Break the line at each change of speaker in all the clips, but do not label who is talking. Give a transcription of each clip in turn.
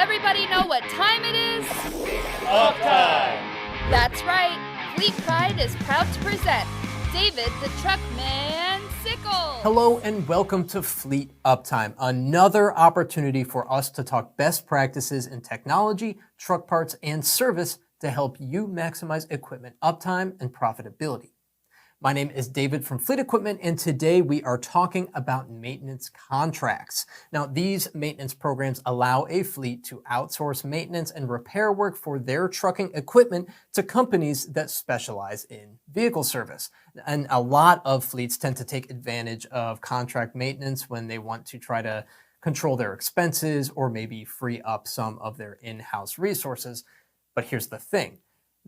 everybody know what time it is?
Uptime!
That's right. FleetPride is proud to present David the Truckman Sickle.
Hello and welcome to Fleet Uptime, another opportunity for us to talk best practices in technology, truck parts, and service to help you maximize equipment uptime and profitability. My name is David from Fleet Equipment, and today we are talking about maintenance contracts. Now, these maintenance programs allow a fleet to outsource maintenance and repair work for their trucking equipment to companies that specialize in vehicle service. And a lot of fleets tend to take advantage of contract maintenance when they want to try to control their expenses or maybe free up some of their in-house resources. But here's the thing.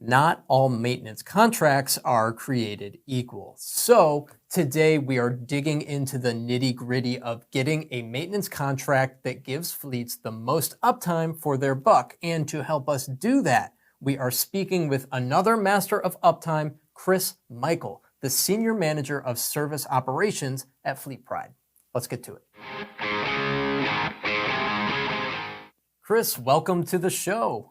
Not all maintenance contracts are created equal. So today we are digging into the nitty-gritty of getting a maintenance contract that gives fleets the most uptime for their buck. And to help us do that, we are speaking with another master of uptime, Chris Micheal, the Senior Manager of Service Operations at FleetPride. Let's get to it. Chris, welcome to the show.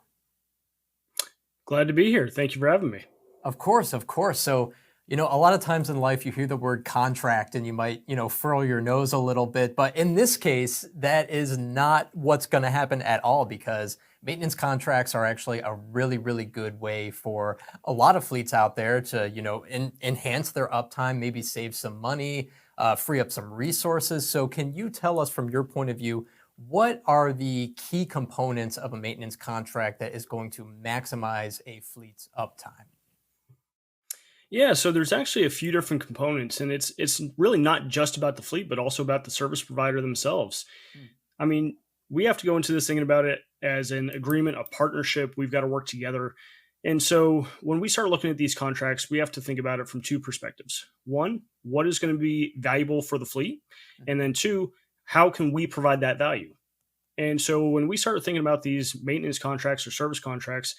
Glad to be here. Thank you for having me.
Of course. So, a lot of times in life you hear the word contract and you might, furl your nose a little bit. But in this case, that is not what's going to happen at all, because maintenance contracts are actually a really, really good way for a lot of fleets out there to, enhance their uptime, maybe save some money, free up some resources. So can you tell us from your point of view, what are the key components of a maintenance contract that is going to maximize a fleet's uptime?
Yeah, so there's actually a few different components, and it's really not just about the fleet, but also about the service provider themselves. I mean, we have to go into this thinking about it as an agreement, a partnership. We've got to work together. And so when we start looking at these contracts, we have to think about it from two perspectives. One, what is going to be valuable for the fleet? And then two, how can we provide that value? And so when we start thinking about these maintenance contracts or service contracts,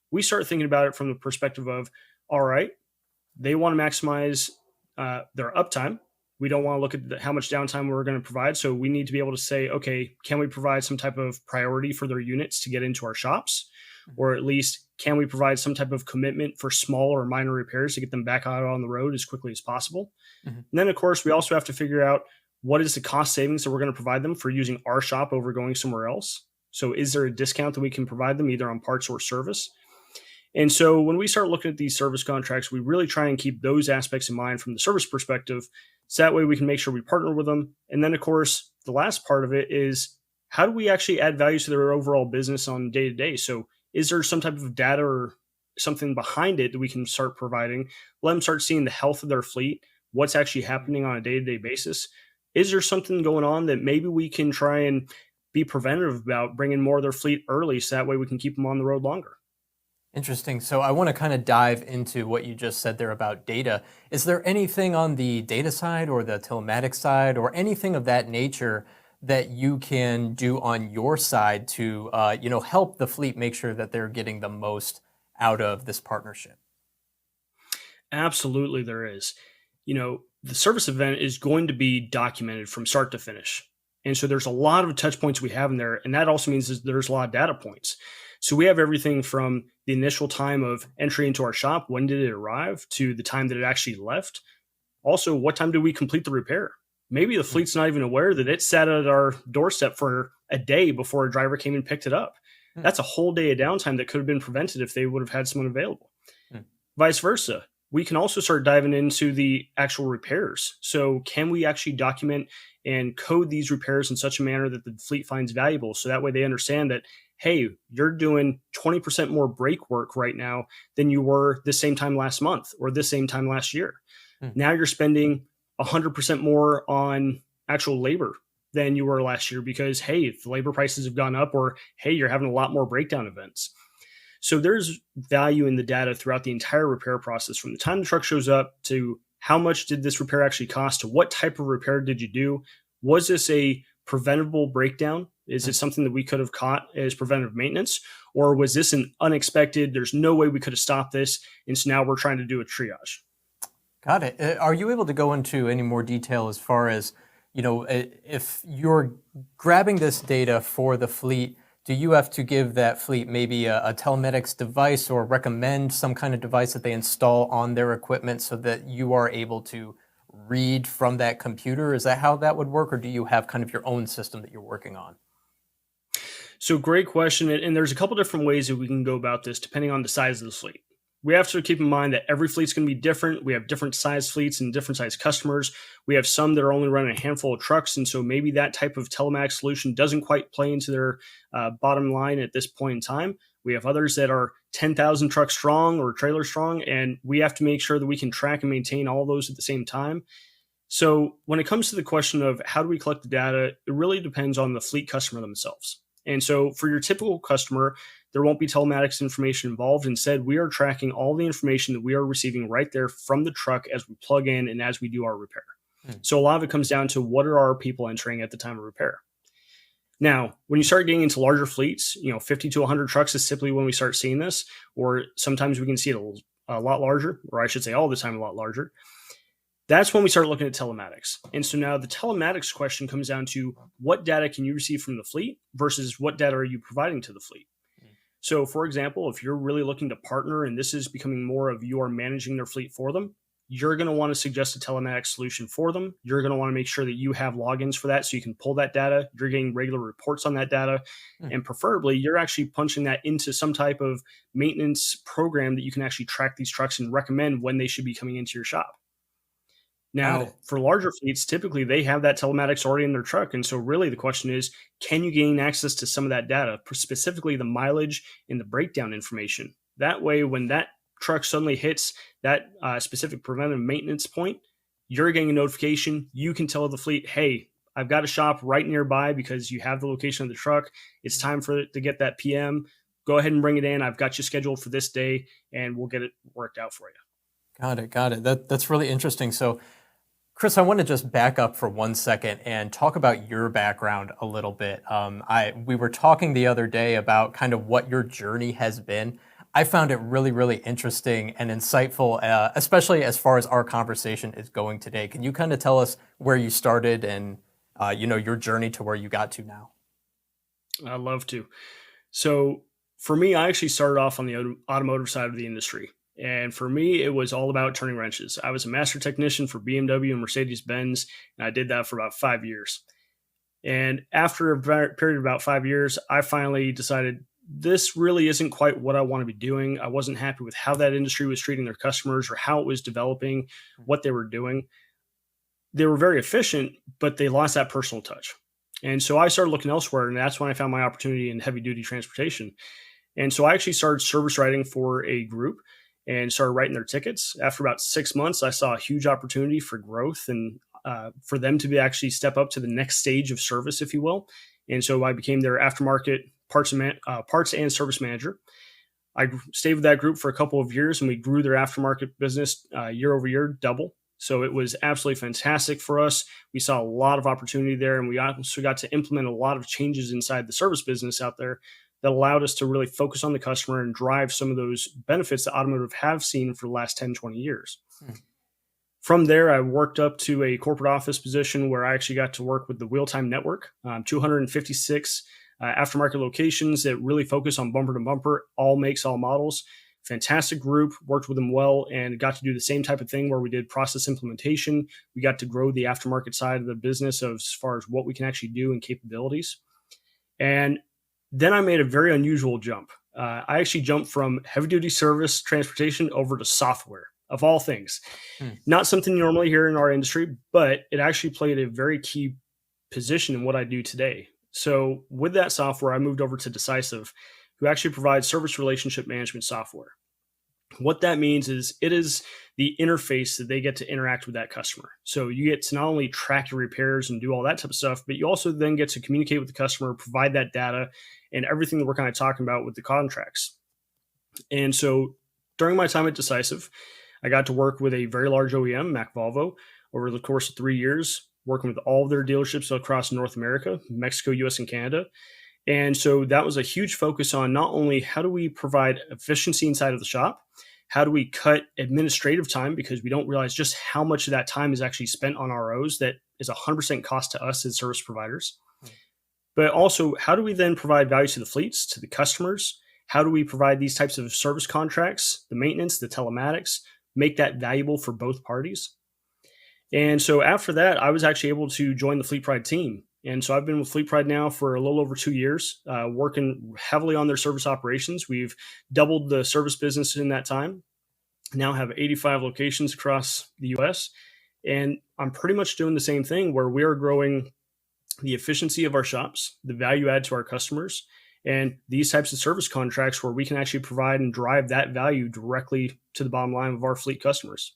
we start thinking about it from the perspective of, all right, they want to maximize their uptime. We don't want to look at how much downtime we're going to provide. So we need to be able to say, okay, can we provide some type of priority for their units to get into our shops? Or at least, can we provide some type of commitment for small or minor repairs to get them back out on the road as quickly as possible? And then, of course, we also have to figure out, what is the cost savings that we're going to provide them for using our shop over going somewhere else? So is there a discount that we can provide them either on parts or service? And so when we start looking at these service contracts, we really try and keep those aspects in mind from the service perspective. So that way we can make sure we partner with them. And then, of course, the last part of it is, how do we actually add value to their overall business on day to day? So is there some type of data or something behind it that we can start providing? Let them start seeing the health of their fleet, what's actually happening on a day-to-day basis. Is there something going on that maybe we can try and be preventative about, bringing more of their fleet early so that way we can keep them on the road longer?
Interesting. So I want to kind of dive into what you just said there about data. Is there anything on the data side or the telematics side or anything of that nature that you can do on your side to help the fleet make sure that they're getting the most out of this partnership?
Absolutely, there is. The service event is going to be documented from start to finish. And so there's a lot of touch points we have in there. And that also means there's a lot of data points. So we have everything from the initial time of entry into our shop, when did it arrive, to the time that it actually left. Also, what time did we complete the repair? Maybe the fleet's not even aware that it sat at our doorstep for a day before a driver came and picked it up. That's a whole day of downtime that could have been prevented if they would have had someone available. Vice versa. We can also start diving into the actual repairs. So can we actually document and code these repairs in such a manner that the fleet finds valuable? So that way they understand that, hey, you're doing 20% more brake work right now than you were this same time last month or this same time last year. Now you're spending 100% more on actual labor than you were last year because, hey, the labor prices have gone up, or, hey, you're having a lot more breakdown events. So there's value in the data throughout the entire repair process, from the time the truck shows up to how much did this repair actually cost, to what type of repair did you do? Was this a preventable breakdown? Is it something that we could have caught as preventative maintenance? Or was this an unexpected, there's no way we could have stopped this, and so now we're trying to do a triage?
Got it. Are you able to go into any more detail as far as, if you're grabbing this data for the fleet do you have to give that fleet maybe a telematics device or recommend some kind of device that they install on their equipment so that you are able to read from that computer? Is that how that would work, or do you have kind of your own system that you're working on?
So great question. And there's a couple different ways that we can go about this depending on the size of the fleet. We have to keep in mind that every fleet's going to be different. We have different size fleets and different size customers. We have some that are only running a handful of trucks. And so maybe that type of telematics solution doesn't quite play into their bottom line at this point in time. We have others that are 10,000 trucks strong or trailer strong, and we have to make sure that we can track and maintain all those at the same time. So when it comes to the question of how do we collect the data, it really depends on the fleet customer themselves. And so for your typical customer, there won't be telematics information involved. Instead, we are tracking all the information that we are receiving right there from the truck as we plug in and as we do our repair. So a lot of it comes down to what are our people entering at the time of repair. Now, when you start getting into larger fleets, 50 to 100 trucks is typically when we start seeing this, or sometimes we can see it a lot larger, or I should say all the time a lot larger. That's when we start looking at telematics. And so now the telematics question comes down to what data can you receive from the fleet versus what data are you providing to the fleet? So for example, if you're really looking to partner and this is becoming more of you are managing their fleet for them, you're going to want to suggest a telematics solution for them. You're going to want to make sure that you have logins for that so you can pull that data. You're getting regular reports on that data. And preferably, you're actually punching that into some type of maintenance program that you can actually track these trucks and recommend when they should be coming into your shop. Now, for larger fleets, typically they have that telematics already in their truck. And so really the question is, can you gain access to some of that data, specifically the mileage and the breakdown information? That way, when that truck suddenly hits that specific preventive maintenance point, you're getting a notification. You can tell the fleet, hey, I've got a shop right nearby because you have the location of the truck. It's time for it to get that PM. Go ahead and bring it in. I've got you scheduled for this day and we'll get it worked out for you.
Got it. That's really interesting. So, Chris, I want to just back up for 1 second and talk about your background a little bit. We were talking the other day about kind of what your journey has been. I found it really, really interesting and insightful, especially as far as our conversation is going today. Can you kind of tell us where you started and your journey to where you got to now?
I'd love to. So for me, I actually started off on the automotive side of the industry. And for me, it was all about turning wrenches. I was a master technician for BMW and Mercedes-Benz, and I did that for about 5 years. And after a period of about 5 years, I finally decided this really isn't quite what I want to be doing. I wasn't happy with how that industry was treating their customers or how it was developing, what they were doing. They were very efficient, but they lost that personal touch. And so I started looking elsewhere, and that's when I found my opportunity in heavy-duty transportation. And so I actually started service writing for a group and started writing their tickets. After about 6 months, I saw a huge opportunity for growth and for them to be actually step up to the next stage of service, if you will. And so I became their aftermarket parts and service manager. I stayed with that group for a couple of years, and we grew their aftermarket business year over year, double. So it was absolutely fantastic for us. We saw a lot of opportunity there, and we also got to implement a lot of changes inside the service business out there that allowed us to really focus on the customer and drive some of those benefits that automotive have seen for the last 10, 20 years. From there, I worked up to a corporate office position where I actually got to work with the Wheeltime Network, 256 aftermarket locations that really focus on bumper to bumper, all makes, all models. Fantastic group, worked with them well, and got to do the same type of thing where we did process implementation. We got to grow the aftermarket side of the business as far as what we can actually do and capabilities. And then I made a very unusual jump. I actually jumped from heavy-duty service transportation over to software, of all things. Not something you normally hear in our industry, but it actually played a very key position in what I do today. So with that software, I moved over to Decisive, who actually provides service relationship management software. What that means is it is the interface that they get to interact with that customer. So you get to not only track your repairs and do all that type of stuff, but you also then get to communicate with the customer, provide that data and everything that we're kind of talking about with the contracts. And so during my time at Decisive, I got to work with a very large OEM, Mack Volvo, over the course of 3 years, working with all of their dealerships across North America, Mexico, US, and Canada. And so that was a huge focus on not only how do we provide efficiency inside of the shop, how do we cut administrative time, because we don't realize just how much of that time is actually spent on ROs that is 100% cost to us as service providers. But also, how do we then provide value to the fleets, to the customers? How do we provide these types of service contracts, the maintenance, the telematics, make that valuable for both parties? And so after that, I was actually able to join the FleetPride team. And so I've been with FleetPride now for a little over 2 years, working heavily on their service operations. We've doubled the service business in that time. Now have 85 locations across the US. And I'm pretty much doing the same thing where we are growing the efficiency of our shops, the value add to our customers, and these types of service contracts where we can actually provide and drive that value directly to the bottom line of our fleet customers.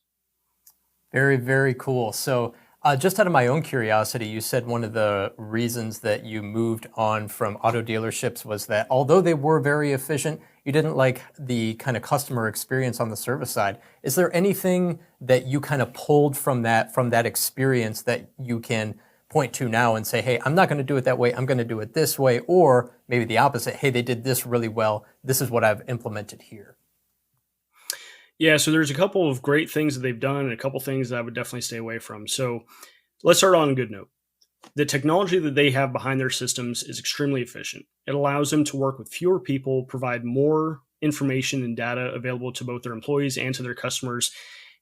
Very, very cool. So just out of my own curiosity, you said one of the reasons that you moved on from auto dealerships was that although they were very efficient, you didn't like the kind of customer experience on the service side. Is there anything that you kind of pulled from that experience that you can point to now and say, hey, I'm not going to do it that way, I'm going to do it this way, or maybe the opposite, hey, they did this really well, this is what I've implemented here?
Yeah, so there's a couple of great things that they've done and a couple things that I would definitely stay away from. So let's start on a good note. The technology that they have behind their systems is extremely efficient. It allows them to work with fewer people, provide more information and data available to both their employees and to their customers,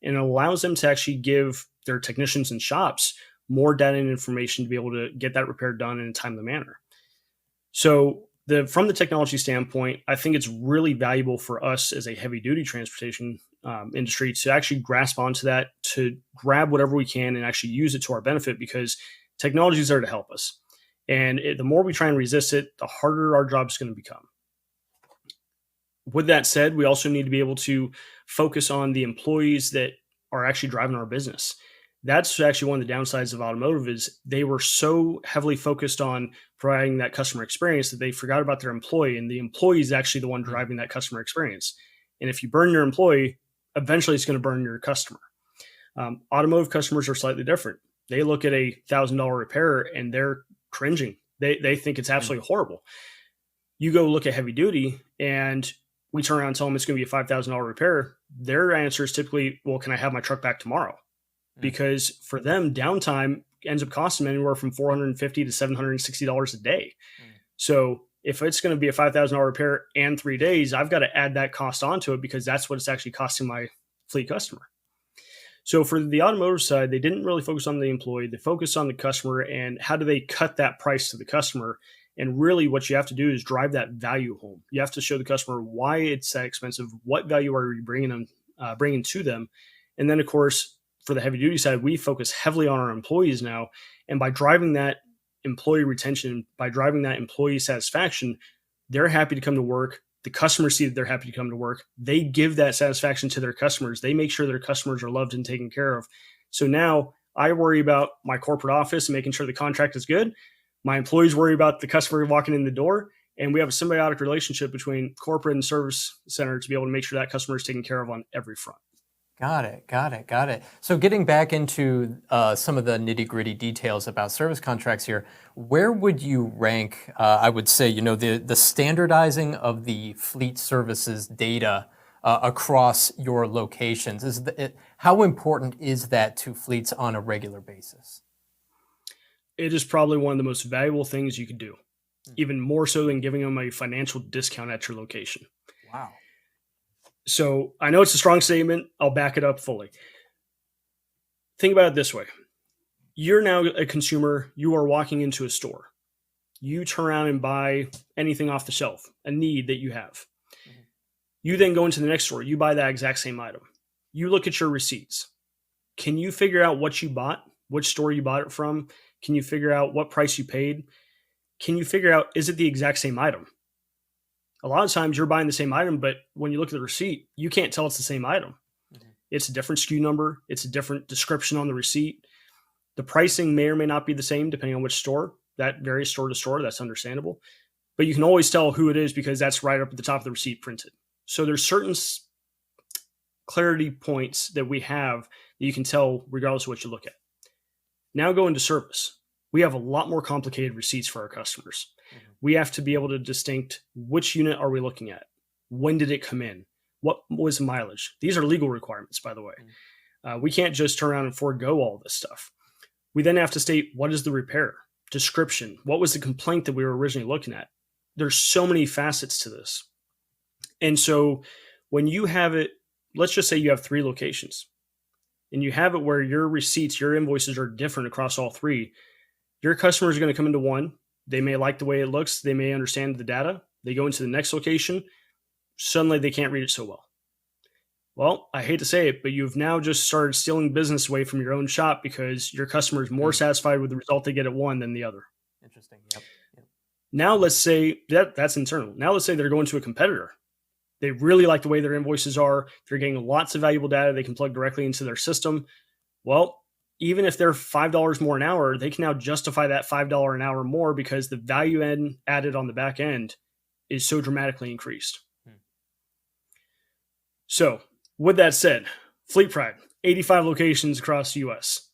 and it allows them to actually give their technicians and shops more data and information to be able to get that repair done in a timely manner. So from the technology standpoint, I think it's really valuable for us as a heavy duty transportation industry to actually grasp onto that, to grab whatever we can and actually use it to our benefit, because technology is there to help us. And the more we try and resist it, the harder our job is going to become. With that said, we also need to be able to focus on the employees that are actually driving our business. That's actually one of the downsides of automotive is they were so heavily focused on providing that customer experience that they forgot about their employee, and the employee is actually the one driving that customer experience. And if you burn your employee, eventually it's going to burn your customer. Automotive customers are slightly different. They look at a $1,000 repair and they're cringing. They think it's absolutely horrible. You go look at heavy duty and we turn around and tell them it's going to be a $5,000 repair. Their answer is typically, well, can I have my truck back tomorrow? Because for them, downtime ends up costing them anywhere from $450 to $760 a day. So if it's going to be a $5,000 repair and 3 days, I've got to add that cost onto it because that's what it's actually costing my fleet customer. So for the automotive side, they didn't really focus on the employee. They focused on the customer and how do they cut that price to the customer. And really what you have to do is drive that value home. You have to show the customer why it's that expensive, what value are you bringing to them. And then, of course, for the heavy duty side, we focus heavily on our employees now. And by driving that employee retention, by driving that employee satisfaction, they're happy to come to work. The customers see that they're happy to come to work. They give that satisfaction to their customers. They make sure their customers are loved and taken care of. So now I worry about my corporate office and making sure the contract is good. My employees worry about the customer walking in the door. And we have a symbiotic relationship between corporate and service center to be able to make sure that customer is taken care of on every front.
Got it. So getting back into some of the nitty-gritty details about service contracts here, where would you rank, I would say, the standardizing of the fleet services data across your locations? How important is that to fleets on a regular basis?
It is probably one of the most valuable things you could do, even more so than giving them a financial discount at your location.
Wow.
So I know it's a strong statement. I'll back it up fully. Think about it this way. You're now a consumer. You are walking into a store. You turn around and buy anything off the shelf, a need that you have. Mm-hmm. You then go into the next store. You buy that exact same item. You look at your receipts. Can you figure out what you bought, which store you bought it from? Can you figure out what price you paid? Can you figure out, is it the exact same item? A lot of times you're buying the same item, but when you look at the receipt, you can't tell it's the same item. Mm-hmm. It's a different SKU number. It's a different description on the receipt. The pricing may or may not be the same depending on which store. That varies store to store. That's understandable. But you can always tell who it is because that's right up at the top of the receipt printed. So there's certain clarity points that we have that you can tell regardless of what you look at. Now go into service. We have a lot more complicated receipts for our customers. Mm-hmm. We have to be able to distinct which unit are we looking at? When did it come in? What was the mileage? These are legal requirements, by the way. Mm-hmm. We can't just turn around and forego all this stuff. We then have to state what is the repair? description. What was the complaint that we were originally looking at? There's so many facets to this. And so when you have it, let's just say you have 3 locations and you have it where your receipts, your invoices are different across all 3. Your customers are going to come into one. They may like the way it looks. They may understand the data. They go into the next location. Suddenly they can't read it so well. Well, I hate to say it, but you've now just started stealing business away from your own shop because your customer is more satisfied with the result they get at one than the other.
Interesting. Yep.
Now let's say that's internal. Now let's say they're going to a competitor. They really like the way their invoices are. They're getting lots of valuable data they can plug directly into their system. Well, even if they're $5 more an hour, they can now justify that $5 an hour more because the value added on the back end is so dramatically increased. So with that said, FleetPride, 85 locations across the US.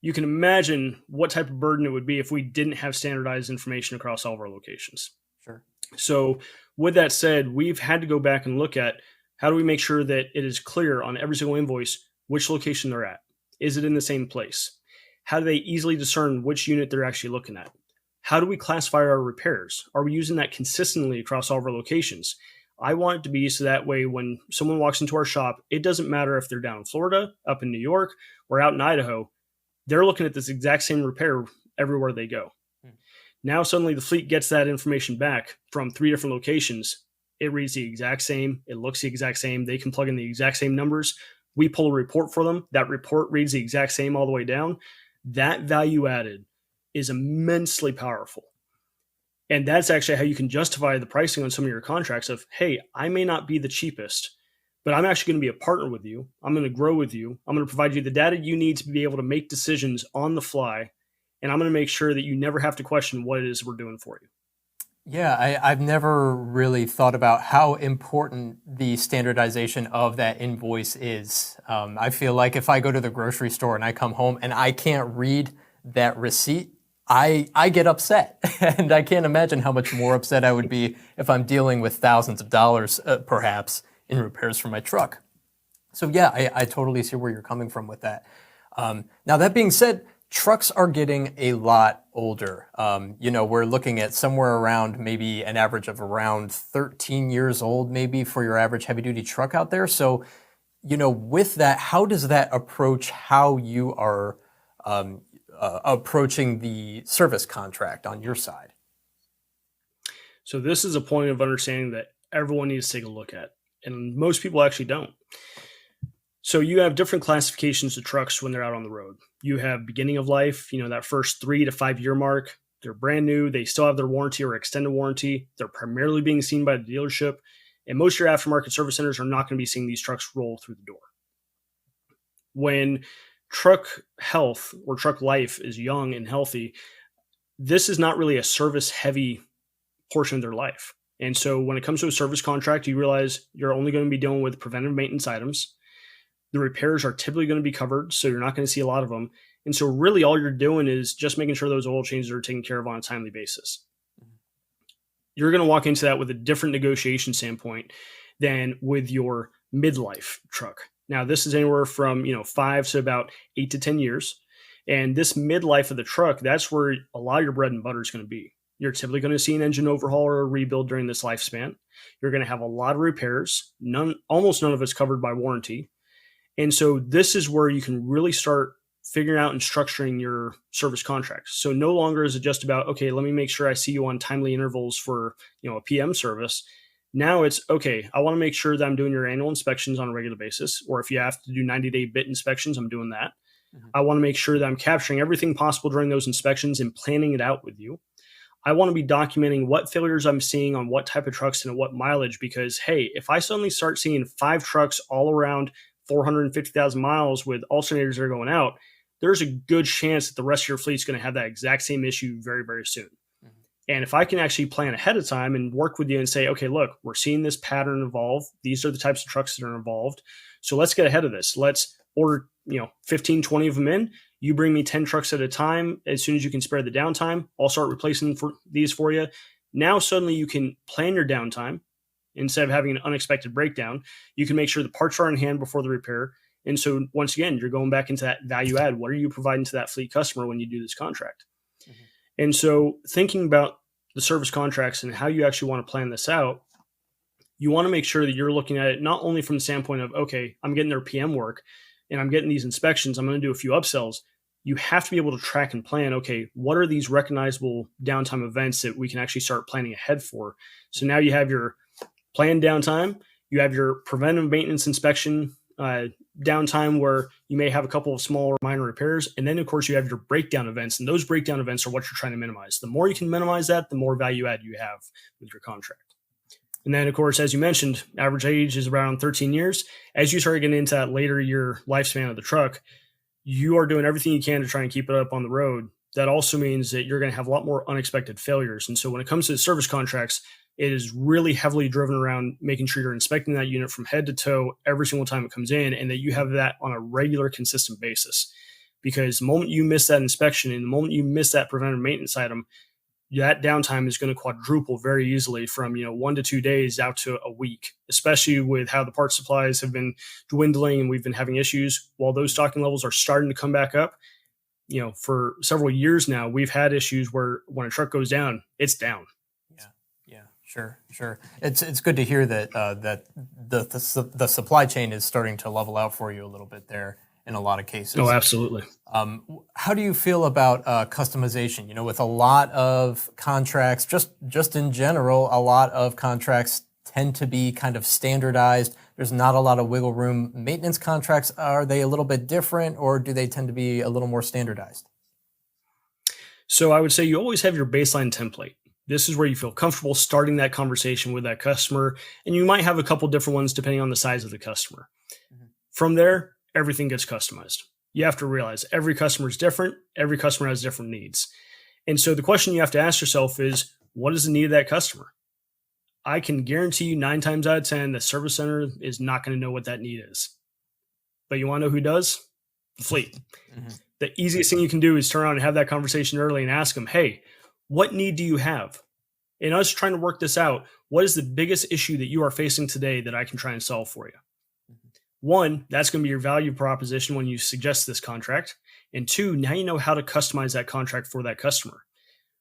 You can imagine what type of burden it would be if we didn't have standardized information across all of our locations.
Sure.
So with that said, we've had to go back and look at how do we make sure that it is clear on every single invoice which location they're at. Is it in the same place? How do they easily discern which unit they're actually looking at? How do we classify our repairs? Are we using that consistently across all of our locations? I want it to be so that way when someone walks into our shop, it doesn't matter if they're down in Florida, up in New York, or out in Idaho. They're looking at this exact same repair everywhere they go. Now suddenly the fleet gets that information back from 3 different locations. It reads the exact same. It looks the exact same. They can plug in the exact same numbers. We pull a report for them. That report reads the exact same all the way down. That value added is immensely powerful. And that's actually how you can justify the pricing on some of your contracts of, hey, I may not be the cheapest, but I'm actually going to be a partner with you. I'm going to grow with you. I'm going to provide you the data you need to be able to make decisions on the fly. And I'm going to make sure that you never have to question what it is we're doing for you.
Yeah, I've never really thought about how important the standardization of that invoice is. I feel like if I go to the grocery store and I come home and I can't read that receipt, I get upset. And I can't imagine how much more upset I would be if I'm dealing with thousands of dollars, perhaps, in repairs for my truck. So yeah, I totally see where you're coming from with that. Now, that being said, trucks are getting a lot older. We're looking at somewhere around maybe an average of around 13 years old, maybe for your average heavy duty truck out there. So, with that, how does that approach how you are approaching the service contract on your side?
So this is a point of understanding that everyone needs to take a look at, and most people actually don't. So you have different classifications of trucks when they're out on the road. You have beginning of life, that first 3 to 5 year mark. They're brand new. They still have their warranty or extended warranty. They're primarily being seen by the dealership. And most of your aftermarket service centers are not going to be seeing these trucks roll through the door. When truck health or truck life is young and healthy, this is not really a service heavy portion of their life. And so when it comes to a service contract, you realize you're only going to be dealing with preventive maintenance items. The repairs are typically going to be covered, so you're not going to see a lot of them. And so really all you're doing is just making sure those oil changes are taken care of on a timely basis. You're going to walk into that with a different negotiation standpoint than with your midlife truck. Now, this is anywhere from 5 to about 8 to 10 years. And this midlife of the truck, that's where a lot of your bread and butter is going to be. You're typically going to see an engine overhaul or a rebuild during this lifespan. You're going to have a lot of repairs. Almost none of it's covered by warranty. And so this is where you can really start figuring out and structuring your service contracts. So no longer is it just about, okay, let me make sure I see you on timely intervals for, a PM service. Now it's, okay, I want to make sure that I'm doing your annual inspections on a regular basis. Or if you have to do 90-day bit inspections, I'm doing that. Mm-hmm. I want to make sure that I'm capturing everything possible during those inspections and planning it out with you. I want to be documenting what failures I'm seeing on what type of trucks and at what mileage, because, hey, if I suddenly start seeing 5 trucks all around 450,000 miles with alternators that are going out, there's a good chance that the rest of your fleet is going to have that exact same issue very, very soon. Mm-hmm. And if I can actually plan ahead of time and work with you and say, okay, look, we're seeing this pattern evolve. These are the types of trucks that are involved. So let's get ahead of this. Let's order, 15, 20 of them in. You bring me 10 trucks at a time. As soon as you can spare the downtime, I'll start replacing these for you. Now, suddenly you can plan your downtime. Instead of having an unexpected breakdown, you can make sure the parts are in hand before the repair. And so once again, you're going back into that value add. What are you providing to that fleet customer when you do this contract? Mm-hmm. And so thinking about the service contracts and how you actually want to plan this out, you want to make sure that you're looking at it not only from the standpoint of, okay, I'm getting their PM work and I'm getting these inspections, I'm going to do a few upsells. You have to be able to track and plan, okay, what are these recognizable downtime events that we can actually start planning ahead for? So now you have your planned downtime, you have your preventive maintenance inspection downtime where you may have a couple of small or minor repairs. And then, of course, you have your breakdown events. And those breakdown events are what you're trying to minimize. The more you can minimize that, the more value add you have with your contract. And then, of course, as you mentioned, average age is around 13 years. As you start getting into that later year lifespan of the truck, you are doing everything you can to try and keep it up on the road. That also means that you're going to have a lot more unexpected failures. And so when it comes to the service contracts, it is really heavily driven around making sure you're inspecting that unit from head to toe every single time it comes in, and that you have that on a regular, consistent basis. Because the moment you miss that inspection and the moment you miss that preventive maintenance item, that downtime is going to quadruple very easily from 1 to 2 days out to a week, especially with how the parts supplies have been dwindling and we've been having issues. While those stocking levels are starting to come back up, for several years now, we've had issues where when a truck goes down, it's down.
Sure. It's good to hear that that the supply chain is starting to level out for you a little bit there in a lot of cases.
Oh, absolutely.
How do you feel about customization? With a lot of contracts, just in general, a lot of contracts tend to be kind of standardized. There's not a lot of wiggle room. Maintenance contracts, are they a little bit different, or do they tend to be a little more standardized?
So I would say you always have your baseline template. This is where you feel comfortable starting that conversation with that customer, and you might have a couple different ones depending on the size of the customer. Mm-hmm. From there, everything gets customized. You have to realize every customer is different. Every customer has different needs. And so the question you have to ask yourself is, what is the need of that customer? I can guarantee you 9 times out of 10, the service center is not going to know what that need is. But you want to know who does? The fleet. Mm-hmm. The easiest thing you can do is turn around and have that conversation early and ask them, hey, what need do you have? In us trying to work this out, what is the biggest issue that you are facing today that I can try and solve for you? Mm-hmm. 1, that's going to be your value proposition when you suggest this contract. And 2, now you know how to customize that contract for that customer.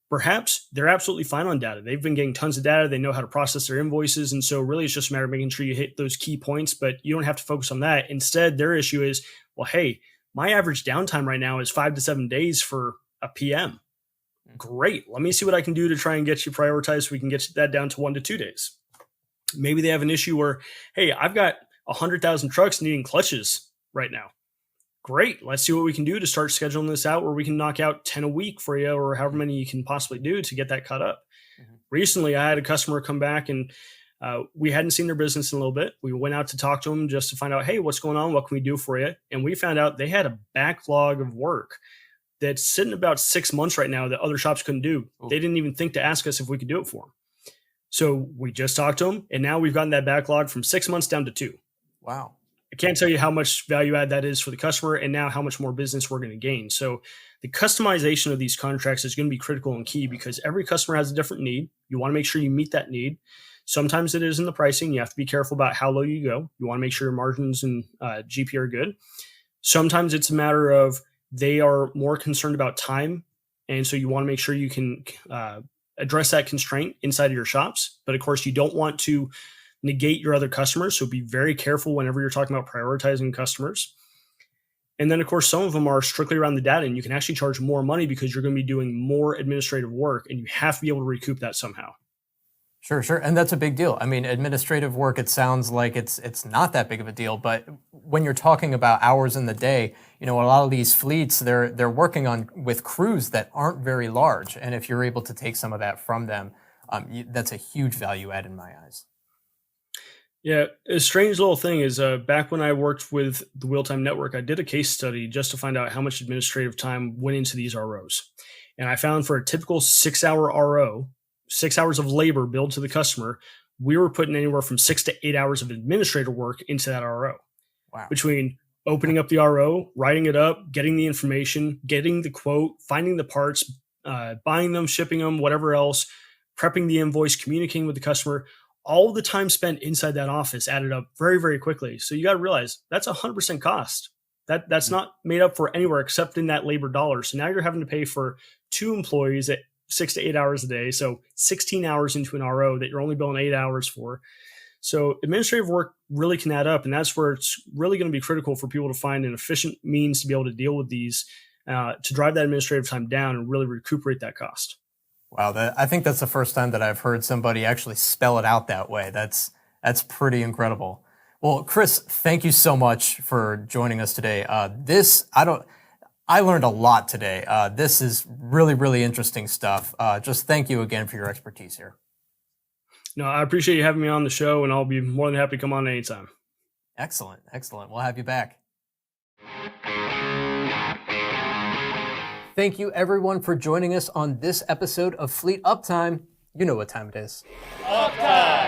Perhaps they're absolutely fine on data. They've been getting tons of data. They know how to process their invoices. And so really it's just a matter of making sure you hit those key points, but you don't have to focus on that. Instead, their issue is, well, hey, my average downtime right now is 5 to 7 days for a PM. Great. Let me see what I can do to try and get you prioritized so we can get that down to 1 to 2 days. Maybe they have an issue where, hey, I've got 100,000 trucks needing clutches right now. Great. Let's see what we can do to start scheduling this out where we can knock out 10 a week for you or however many you can possibly do to get that cut up. Mm-hmm. Recently, I had a customer come back and we hadn't seen their business in a little bit. We went out to talk to them just to find out, hey, what's going on? What can we do for you? And we found out they had a backlog of work that's sitting about 6 months right now that other shops couldn't do. Ooh. They didn't even think to ask us if we could do it for them. So we just talked to them, and now we've gotten that backlog from 6 months down to 2.
Wow.
I can't tell you how much value add that is for the customer and now how much more business we're going to gain. So the customization of these contracts is going to be critical and key because every customer has a different need. You want to make sure you meet that need. Sometimes it is in the pricing. You have to be careful about how low you go. You want to make sure your margins and GP are good. Sometimes it's a matter of they are more concerned about time. And so you want to make sure you can address that constraint inside of your shops. But of course, you don't want to negate your other customers. So be very careful whenever you're talking about prioritizing customers. And then, of course, some of them are strictly around the data, and you can actually charge more money because you're going to be doing more administrative work, and you have to be able to recoup that somehow.
Sure. And that's a big deal. I mean, administrative work, it sounds like it's not that big of a deal, but when you're talking about hours in the day, a lot of these fleets, they're working on with crews that aren't very large. And if you're able to take some of that from them, that's a huge value add in my eyes.
Yeah, a strange little thing is back when I worked with the Wheeltime Network, I did a case study just to find out how much administrative time went into these ROs. And I found for a typical 6-hour RO, 6 hours of labor billed to the customer, we were putting anywhere from 6 to 8 hours of administrative work into that RO.
Wow.
Between opening up the RO, writing it up, getting the information, getting the quote, finding the parts, buying them, shipping them, whatever else, prepping the invoice, communicating with the customer, all the time spent inside that office added up very, very quickly. So you got to realize that's 100% cost. That's not made up for anywhere except in that labor dollar. So now you're having to pay for 2 employees at 6 to 8 hours a day. So 16 hours into an RO that you're only billing 8 hours for. So administrative work really can add up. And that's where it's really going to be critical for people to find an efficient means to be able to deal with these, to drive that administrative time down and really recuperate that cost.
Wow, I think that's the first time that I've heard somebody actually spell it out that way. That's pretty incredible. Well, Chris, thank you so much for joining us today. I learned a lot today. This is really, really interesting stuff. Just thank you again for your expertise here.
No, I appreciate you having me on the show, and I'll be more than happy to come on anytime.
Excellent. We'll have you back. Thank you, everyone, for joining us on this episode of Fleet Uptime. You know what time it is.
Uptime!